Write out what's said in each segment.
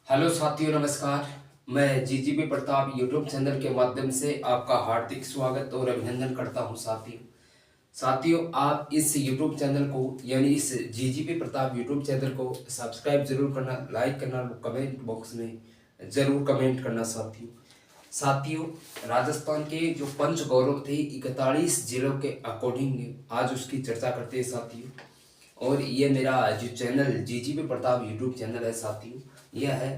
Hello साथियों, नमस्कार। मैं जीजीपी प्रताप यूट्यूब चैनल के माध्यम से आपका हार्दिक स्वागत और अभिनंदन करता हूं। साथियों, आप इस यूट्यूब चैनल को यानी इस जीजीपी प्रताप यूट्यूब चैनल को सब्सक्राइब जरूर करना, लाइक करना, कमेंट बॉक्स में जरूर कमेंट करना। साथियों, राजस्थान के जो पंच गौरव थे 41 जिलों के अकॉर्डिंग आज उसकी चर्चा करते हैं साथियों। और ये मेरा जो channel GGP Pratap YouTube channel है साथियों, यह है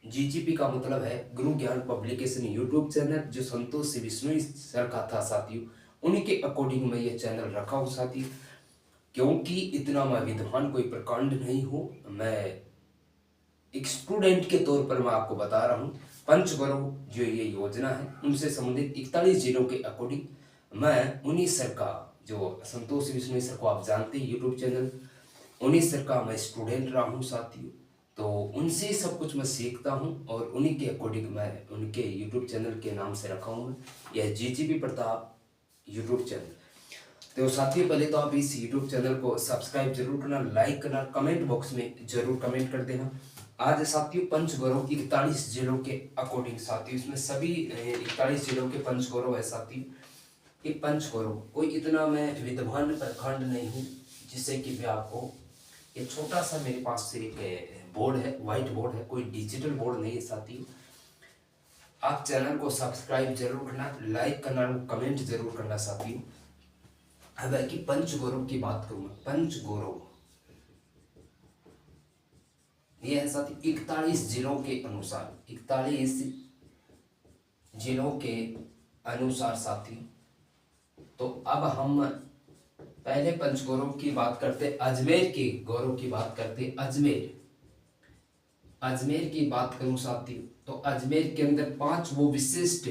जीजीपी का मतलब है गुरु ज्ञान पब्लिकेशन यूट्यूब चैनल, जो संतोष बिश्नोई सर का था साथियों। उन्हीं के अकॉर्डिंग मैं ये चैनल रखा हूँ साथियों, क्योंकि इतना मैं विद्वान कोई प्रकांड नहीं हूँ। मैं एक स्टूडेंट के तौर पर मैं आपको बता रहा हूँ। पंचगौरव जो ये योजना है उनसे संबंधित 41 जिलों के अकॉर्डिंग मैं उन्हीं सर का, जो संतोष बिश्नोई सर को आप जानते हैं यूट्यूब चैनल, उन्हीं सर का मैं स्टूडेंट रहा हूँ साथियों। तो उनसे सब कुछ मैं सीखता हूँ और उन्हीं के अकॉर्डिंग मैं उनके यूट्यूब चैनल के नाम से रखा हूँ यह जीजीपी प्रताप यूट्यूब चैनल। तो साथियों, पहले तो आप इस यूट्यूब चैनल को सब्सक्राइब जरूर करना, लाइक करना, कमेंट बॉक्स में जरूर कमेंट कर देना। आज साथियों पंचगौरव 41 जिलों के अकॉर्डिंग साथियों, इसमें सभी 41 जिलों के पंचगौरव है साथियों। ये पंचगौरव कोई इतना मैं विद्वान प्रखंड नहीं हूँ जिससे कि मैं आपको, ये छोटा सा मेरे पास से एक बोर्ड है, व्हाइट बोर्ड है, कोई डिजिटल बोर्ड नहीं है साथियों। आप चैनल को सब्सक्राइब जरूर करना, लाइक करना, कमेंट जरूर करना साथियों। अब है कि पंचगौरव की बात करूंगा। पंचगौरव ये है साथियों 41 जिलों के अनुसार, 41 जिलों के अनुसार साथियों। तो अब हम पहले पंचगौरव की बात करते, अजमेर के गौरव की बात करते। अजमेर की बात करूं साथियों, तो अजमेर के अंदर 5 वो विशिष्ट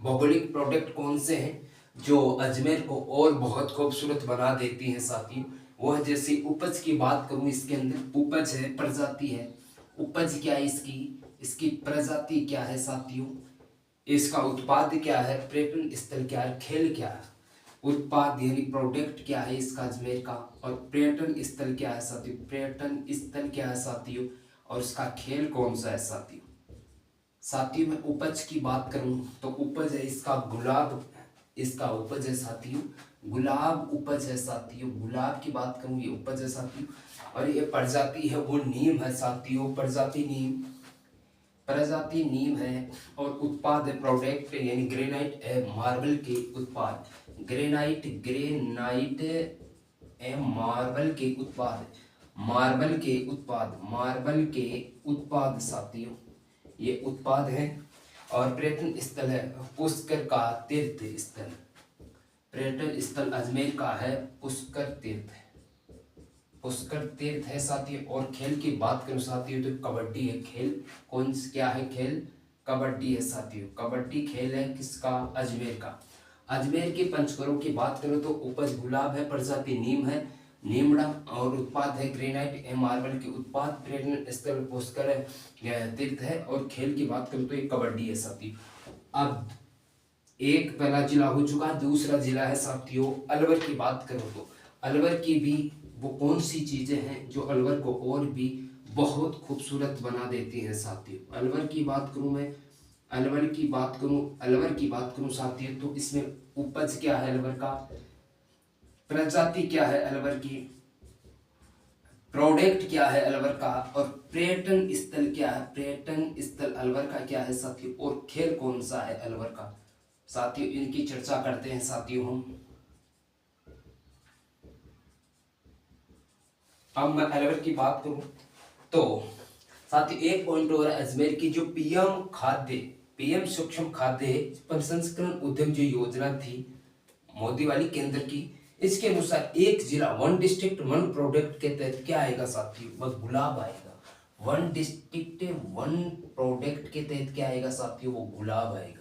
भौगोलिक प्रोडक्ट कौन से हैं जो अजमेर को और बहुत खूबसूरत बना देती हैं साथियों। वो है, जैसे उपज की बात करूं, इसके अंदर उपज है, प्रजाति है। उपज क्या है इसकी, इसकी प्रजाति क्या है साथियों, इसका उत्पाद क्या है, पर्यटन स्थल क्या है, खेल क्या है। उत्पाद यानी प्रोडक्ट क्या है इसका अजमेर का, और पर्यटन स्थल क्या है साथियों, पर्यटन स्थल क्या है साथियों, और इसका खेल कौन सा है साथियों। साथियों, मैं उपज की बात करूं तो उपज है इसका गुलाब, इसका उपज है साथियों गुलाब, उपज है साथियों। गुलाब की बात करूं, ये उपज है साथियों। और ये प्रजाति है वो नीम है साथियों, प्रजाति नीम है। और उत्पाद है प्रोडक्ट यानी ग्रेनाइट मार्बल के उत्पाद, ग्रेनाइट मार्बल के उत्पाद, मार्बल के उत्पाद साथियों, ये उत्पाद है। और पर्यटन स्थल है पुष्कर का तीर्थ स्थल, पर्यटन स्थल अजमेर का है पुष्कर तीर्थ है साथियों। और खेल की बात करूं साथियों तो कबड्डी है खेल। क्या है खेल, कबड्डी है साथियों। कबड्डी खेल है किसका, अजमेर का। अजमेर के पंचगौरव की बात करो तो उपज गुलाब है, प्रजाति नीम है, नीमड़ा, और उत्पाद है ग्रेनाइट मार्बल के उत्पाद, पर्यटन स्थल पुष्कर तीर्थ है। और खेल की बात करूं तो ये कबड्डी है साथियों। अब एक पहला जिला हो चुका, दूसरा जिला है साथियों अलवर की बात करो तो अलवर की भी वो कौन सी चीजें हैं जो अलवर को और भी बहुत खूबसूरत बना देती हैं साथियों। अलवर की बात करूं मैं, अलवर की बात करूं साथियों, तो इसमें उपज क्या है अलवर का, प्रजाति क्या है अलवर की, प्रोडक्ट क्या है अलवर का, और पर्यटन स्थल क्या है, पर्यटन स्थल अलवर का क्या है साथियों, और खेल कौन सा है अलवर का साथियों। इनकी चर्चा करते हैं साथियों हम। अब मैं अलवर की बात करूं तो साथियों एक पॉइंट और है अजमेर की, जो पीएम सूक्ष्म खाद्य प्रसंस्करण उद्यम जो योजना थी मोदी वाली केंद्र की, इसके अनुसार एक जिला, वन डिस्ट्रिक्ट वन प्रोडक्ट के तहत क्या आएगा साथियों, बस गुलाब आएगा। वन डिस्ट्रिक्ट वन प्रोडक्ट के तहत क्या आएगा साथियों, वो गुलाब आएगा,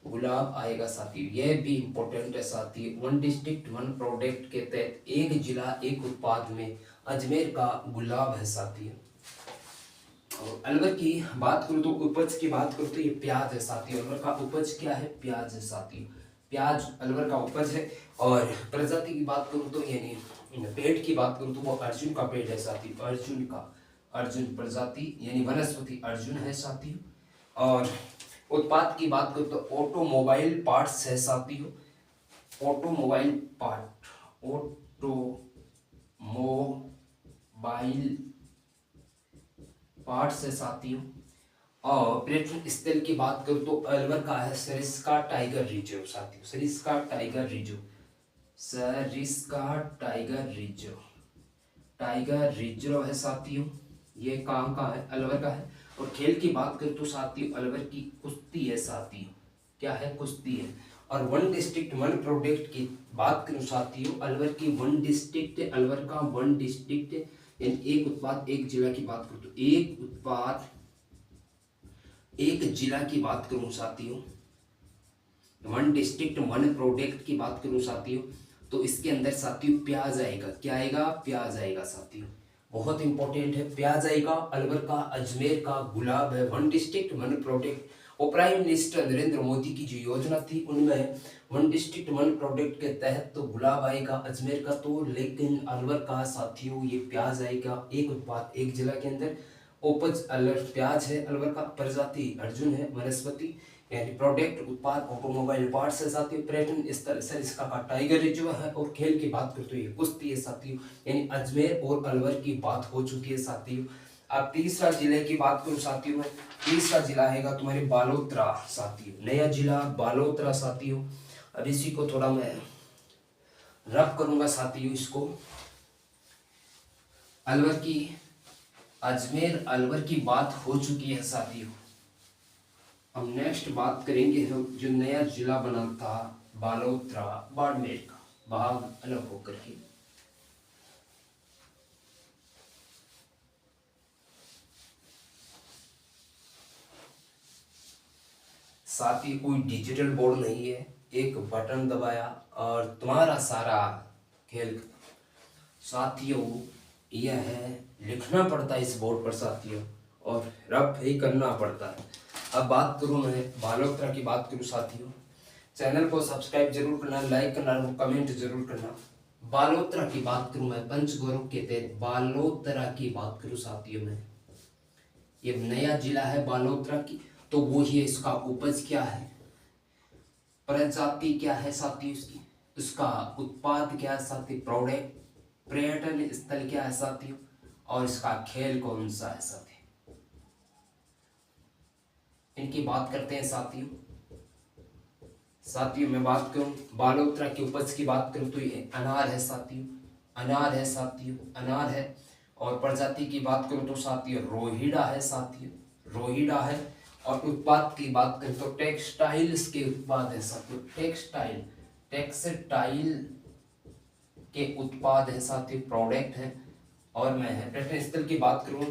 गुलाब आएगा साथियों। यह भी इंपॉर्टेंट है साथियों। वन डिस्ट्रिक्ट वन प्रोडक्ट के तहत एक जिला एक उत्पाद में अजमेर का गुलाब है साथियों। और अलवर की बात करूं तो उपज की बात करूं तो ये प्याज है साथियों। अलवर का उपज क्या है, प्याज है साथियों। प्याज अलवर का उपज है। और प्रजाति की बात करूँ तो यानी पेड़ की बात करूँ तो वो अर्जुन का पेड़ है साथी, अर्जुन प्रजाति यानी वनस्पति अर्जुन है साथियों। और उत्पाद की बात करूँ तो ऑटोमोबाइल पार्ट्स है साथियों, ऑटोमोबाइल पार्ट्स है साथियों। और पर्यटन स्थल की बात करूँ तो अलवर का है सरिस्का टाइगर रिजर्व साथियों, सरिस्का टाइगर रिजर्व है साथियों। ये काम का है, अलवर का है। और खेल की बात करूँ तो साथियों अलवर की कुश्ती है साथियों, क्या है, कुश्ती है। और वन डिस्ट्रिक्ट वन प्रोडक्ट की बात करूँ साथियों अलवर की वन डिस्ट्रिक्ट, अलवर का वन डिस्ट्रिक्ट यानी एक उत्पाद एक जिला की बात करूँ तो एक उत्पाद एक जिला की बात करूँ साथियों, वन डिस्ट्रिक्ट वन प्रोडक्ट की बात करूँ साथियों तो इसके अंदर साथियों प्याज आएगा, क्या आएगा, प्याज आएगा साथियों, बहुत इंपॉर्टेंट है, प्याज आएगा। अलवर का अजमेर का गुलाब है, वन डिस्ट्रिक्ट वन प्रोडक्ट। और प्राइम मिनिस्टर नरेंद्र मोदी की जो योजना थी उनमें वन डिस्ट्रिक्ट वन प्रोडक्ट के तहत तो गुलाब आएगा अजमेर का, तो लेकिन अलवर का साथियों ये प्याज आएगा, एक उत्पाद एक जिला के अंदर। उपज अलवर प्याज है, अलवर का प्रजाति अर्जुन है, वनस्पति यानी प्रोडक्ट उत्पाद ऑटोमोबाइल पार्ट्स है साथियों। पर्यटन स्थल सरिस्का का टाइगर रिजर्व है। और खेल की बात करते हुए कुश्ती है साथियों, यानी अजमेर और अलवर की बात हो चुकी है साथियों। अब तीसरा जिले की बात करूं साथियों में, तीसरा जिला है तुम्हारे बालोतरा साथियों, नया जिला बालोतरा साथियों। अब इसी को थोड़ा मैं रब करूंगा साथियों, इसको अलवर की अजमेर अलवर की बात हो चुकी है साथियों। अब नेक्स्ट बात करेंगे हम जो नया जिला बना था बालोतरा बाड़मेर का, भाग अलग होकर के। साथ ही कोई डिजिटल बोर्ड नहीं है, एक बटन दबाया और तुम्हारा सारा खेल साथियों यह है, लिखना पड़ता है इस बोर्ड पर साथियों और रब ही करना पड़ता है। अब बात करूं मैं बालोतरा की बात करूं साथियों, चैनल को सब्सक्राइब जरूर करना, लाइक करना, कमेंट जरूर करना। बालोतरा की बात करूं मैं पंचगौरव के तहत बालोतरा की बात करूं साथियों में, ये नया जिला है बालोतरा की, तो वो ही इसका उपज क्या है, प्रजाति क्या है साथी उसकी, उसका उत्पाद क्या है साथी, प्रोडक्ट, पर्यटन स्थल क्या है साथियों, और इसका खेल कौन सा है साथी, इनकी बात करते हैं साथियों। साथियों मैं बात करूं बालोतरा की उपज की बात करूं तो ये अनार है साथियों, अनार है साथियों, अनार है। और प्रजाति की बात करूं तो साथियों रोहिड़ा है साथियों, रोहिड़ा है। और उत्पाद की बात करें तो टेक्सटाइल्स के उत्पाद है साथियों, टेक्सटाइल के उत्पाद है साथियों, प्रोडक्ट है। और मैं है पर्यटन स्थल की बात करूं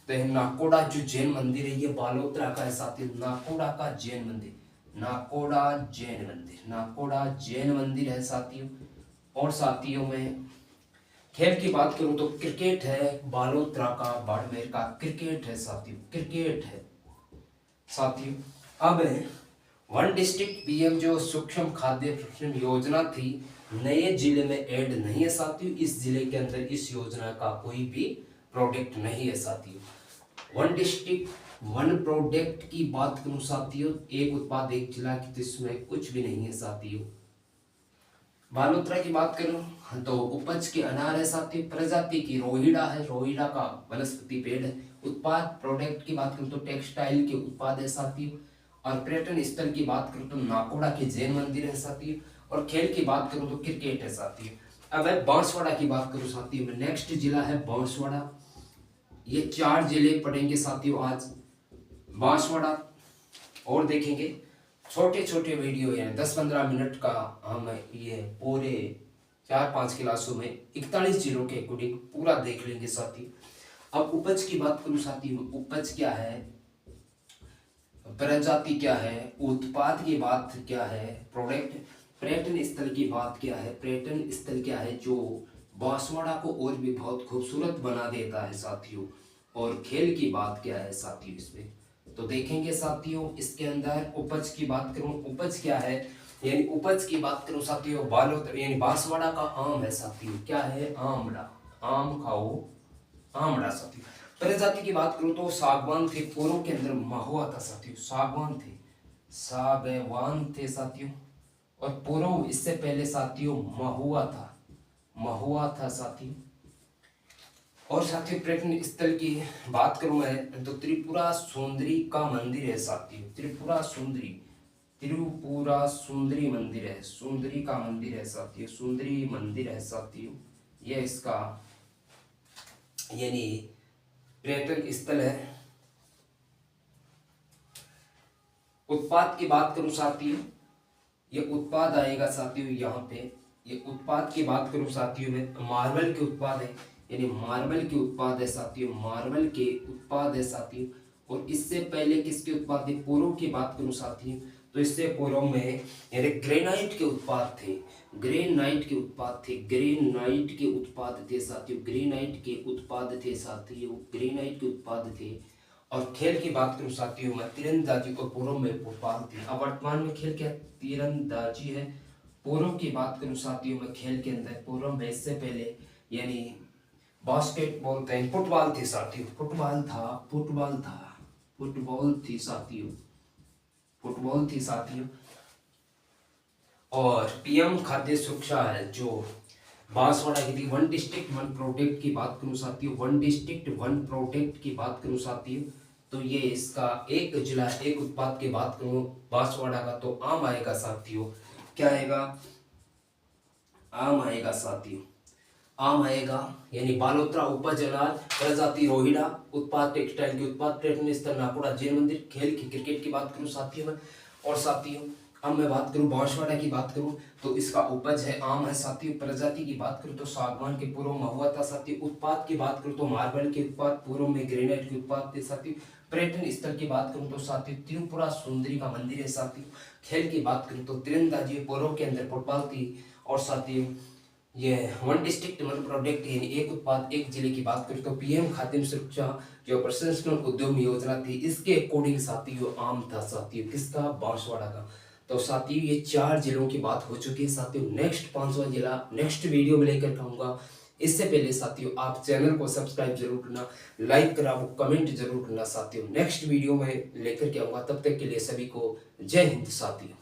तो नाकोड़ा जो जैन मंदिर है ये बालोतरा का है साथियों, नाकोड़ा का जैन मंदिर, नाकोड़ा जैन मंदिर है साथियों। और साथियों में खेल की बात करूं तो क्रिकेट है बालोतरा का, बाड़मेर का क्रिकेट है साथियों, क्रिकेट है साथियों। अब वन डिस्ट्रिक्ट पीएम जो सूक्ष्म खाद्य प्रसंस्करण योजना थी नए जिले में ऐड नहीं है साथियों, इस जिले के अंदर इस योजना का कोई भी प्रोडक्ट नहीं है साथियों। वन डिस्ट्रिक्ट वन प्रोडक्ट की बात करूं साथियों, एक उत्पाद एक जिला की, इसमें कुछ भी नहीं है साथियों। बालोतरा की बात करूं तो उपज के अनार है साथियों, प्रजाति की रोहिड़ा है, रोहिड़ा का वनस्पति पेड़ है। उत्पाद प्रोडक्ट की बात करूं तो टेक्सटाइल के उत्पाद है साथियों। और पर्यटन स्थल की बात करूं तो नाकोड़ा के जैन मंदिर है साथियों। और खेल की बात करूं तो क्रिकेट है साथियों। अब है बांसवाड़ा की बात करूं साथियों में, नेक्स्ट जिला है बांसवाड़ा। ये 4 जिले पढ़ेंगे साथियों आज, बांसवाड़ा और देखेंगे छोटे छोटे वीडियो है 10-15 मिनट का, हम ये पूरे 4-5 क्लासों में 41 जिलों के अकॉर्डिंग पूरा देख लेंगे साथी। अब उपज की बात करूं साथी, उपज क्या है, प्रजाति क्या है, उत्पाद की बात क्या है, प्रोडक्ट, पर्यटन स्थल की बात क्या है, पर्यटन स्थल क्या है जो बांसवाड़ा को और भी बहुत खूबसूरत बना देता है साथियों। और खेल की बात क्या है साथियों इसमें तो देखेंगे साथियों। इसके अंदर उपज की बात करूं, उपज क्या है, यानी उपज की बात करूं साथियों, बालोद यानी बांसवाड़ा का आम है साथियों, क्या है, आमड़ा, आम खाओ आमड़ा साथियों। प्रजाति की बात करूं तो सागवान थे, पूर्व के अंदर महुआ था साथियों, सागवान थे, सागवान थे साथियों। और पूर्व इससे पहले साथियों महुआ था, महुआ था साथियों। और साथियों पर्यटन स्थल की बात करूं मैं तो त्रिपुरा सुंदरी का मंदिर है साथियों, त्रिपुरा सुंदरी, त्रिपुरा सुंदरी मंदिर है, सुंदरी का मंदिर है साथियों, सुंदरी मंदिर है साथियों। यह इसका यानी पर्यटन स्थल है। उत्पाद की बात करूं साथियों, ये उत्पाद आएगा साथियों यहाँ पे, ये उत्पाद की बात करूं साथियों में मार्बल के उत्पाद है, यानी मार्बल के उत्पाद है साथियों, मार्बल के उत्पाद है साथियों। और इससे पहले किसके उत्पाद थे, पूर्व की बात करूं साथियों तो इससे पूर्व में यानी ग्रेनाइट के उत्पाद थे, ग्रेनाइट के उत्पाद थे, ग्रेनाइट के उत्पाद थे साथियों, ग्रेनाइट के उत्पाद थे साथियों, ग्रेनाइट के उत्पाद थे। और खेल की बात करूं साथियों मैं तीरंदाजी को पूर्व में भोपाल थी, अब वर्तमान में खेल क्या तीरंदाजी है। पूर्व की बात करूं साथियों मैं खेल के अंदर पूर्व में इससे पहले यानी बास्केटबॉल था, फुटबॉल थी साथियों, फुटबॉल था, फुटबॉल था, फुटबॉल थी साथियों, फुटबॉल थी साथियों। और पीएम खाद्य सुरक्षा है जो बांसवाड़ा की थी, वन डिस्ट्रिक्ट वन प्रोडक्ट की बात करूं साथियों, वन डिस्ट्रिक्ट वन प्रोडक्ट की बात करूं साथियों तो ये इसका एक जिला एक उत्पाद की बात करूं बांसवाड़ा का तो आम आएगा साथियों, क्या आएगा, आम आएगा साथियों, आम आएगा। यानी बालोत्रा उपज अनाज प्रजाति रोहिड़ा, उत्पाद टेक्सटाइल के उत्पाद पर्यटन स्थल नाकोड़ा जैन मंदिर, खेल की क्रिकेट की बात करूं साथियों में। और साथियों अब मैं बात करूं बांसवाड़ा की बात करूं तो इसका उपज है आम है साथियों, प्रजाति की बात करूं तो सागवान के पूर्व महुआ था साथियों, उत्पाद की बात करूं तो मार्बल के उत्पाद, पूर्व में ग्रेनाइट के उत्पाद थे साथियों। पर्यटन स्थल की बात करूं तो साथियों त्रिपुरा सुंदरी का मंदिर है साथियों। खेल की बात करूं तो तीरंदाजी पूर्व के अंदर फुटबॉल थी। और साथियों ये वन डिस्ट्रिक्ट वन प्रोडक्ट यानी एक उत्पाद एक जिले की बात करें तो पीएम खाद्य सुरक्षा जो प्रसंस्करण उद्यम योजना थी इसके अकॉर्डिंग साथियों आम था साथियों, किसका, बांसवाड़ा का। तो साथियों ये 4 जिलों की बात हो चुकी है साथियों, नेक्स्ट 5वां जिला नेक्स्ट वीडियो में लेकर आऊंगा। इससे पहले साथियों आप चैनल को सब्सक्राइब जरूर करना, लाइक करा वो कमेंट जरूर करना साथियों, नेक्स्ट वीडियो में लेकर के आऊंगा। तब तक के लिए सभी को जय हिंद साथियों।